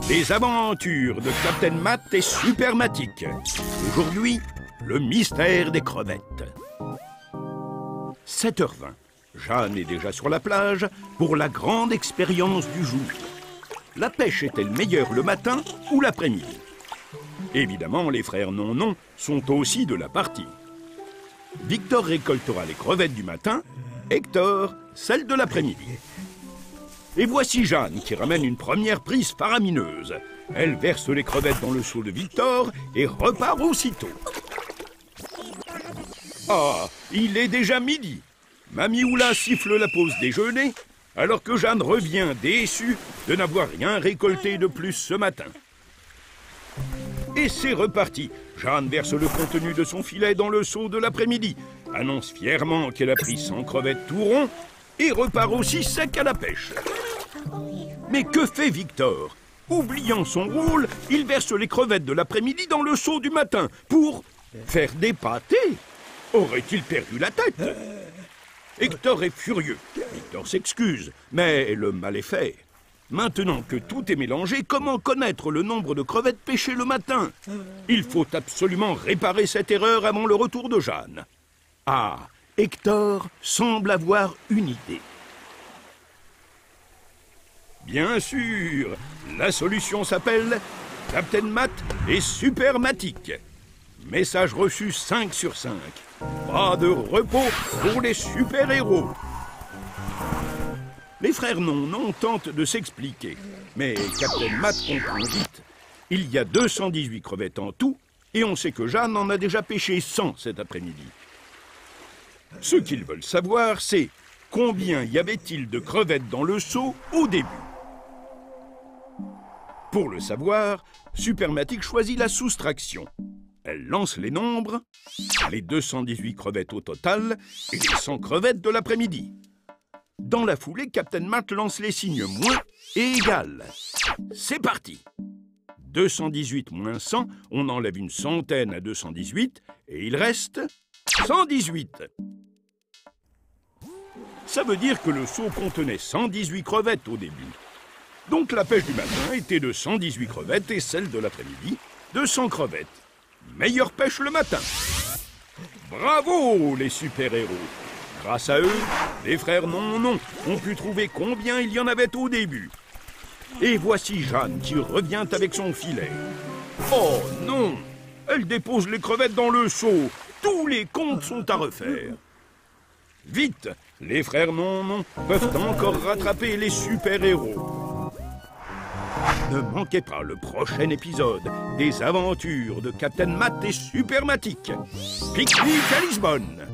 Les aventures de Captain Matt et Supermatic. Aujourd'hui, le mystère des crevettes. 7h20. Jeanne est déjà sur la plage pour la grande expérience du jour. La pêche est-elle meilleure le matin ou l'après-midi? Évidemment, les frères Non-Non sont aussi de la partie. Victor récoltera les crevettes du matin, Hector, celles de l'après-midi. Et voici Jeanne qui ramène une première prise faramineuse. Elle verse les crevettes dans le seau de Victor et repart aussitôt. Ah, il est déjà midi. Mamie Oula siffle la pause déjeuner, alors que Jeanne revient déçue de n'avoir rien récolté de plus ce matin. Et c'est reparti. Jeanne verse le contenu de son filet dans le seau de l'après-midi, annonce fièrement qu'elle a pris 100 crevettes tout rond et repart aussi sec à la pêche. Mais que fait Victor? Oubliant son rôle, il verse les crevettes de l'après-midi dans le seau du matin pour faire des pâtés. Aurait-il perdu la tête? Hector est furieux. Victor s'excuse, mais le mal est fait. Maintenant que tout est mélangé, comment connaître le nombre de crevettes pêchées le matin? Il faut absolument réparer cette erreur avant le retour de Jeanne. Ah, Hector semble avoir une idée. Bien sûr, la solution s'appelle Captain Matt et Supermatic. Message reçu 5 sur 5. Pas de repos pour les super-héros. Les frères Non-Non tentent de s'expliquer, mais Captain Matt comprend vite. Il y a 218 crevettes en tout, et on sait que Jeanne en a déjà pêché 100 cet après-midi. Ce qu'ils veulent savoir, c'est combien y avait-il de crevettes dans le seau au début. Pour le savoir, Supermatic choisit la soustraction. Elle lance les nombres, les 218 crevettes au total et les 100 crevettes de l'après-midi. Dans la foulée, Captain Matt lance les signes moins et égal. C'est parti. 218 moins 100, on enlève une centaine à 218 et il reste 118. Ça veut dire que le seau contenait 118 crevettes au début. Donc la pêche du matin était de 118 crevettes et celle de l'après-midi de 100 crevettes. Meilleure pêche le matin. Bravo les super-héros. Grâce à eux, les frères Non-Non ont pu trouver combien il y en avait au début. Et voici Jeanne qui revient avec son filet. Oh non! Elle dépose les crevettes dans le seau. Tous les comptes sont à refaire. Vite! Les frères Non-Non peuvent encore rattraper les super-héros. Ne manquez pas le prochain épisode des aventures de Captain Matt et Supermatic. Pique-nique à Lisbonne.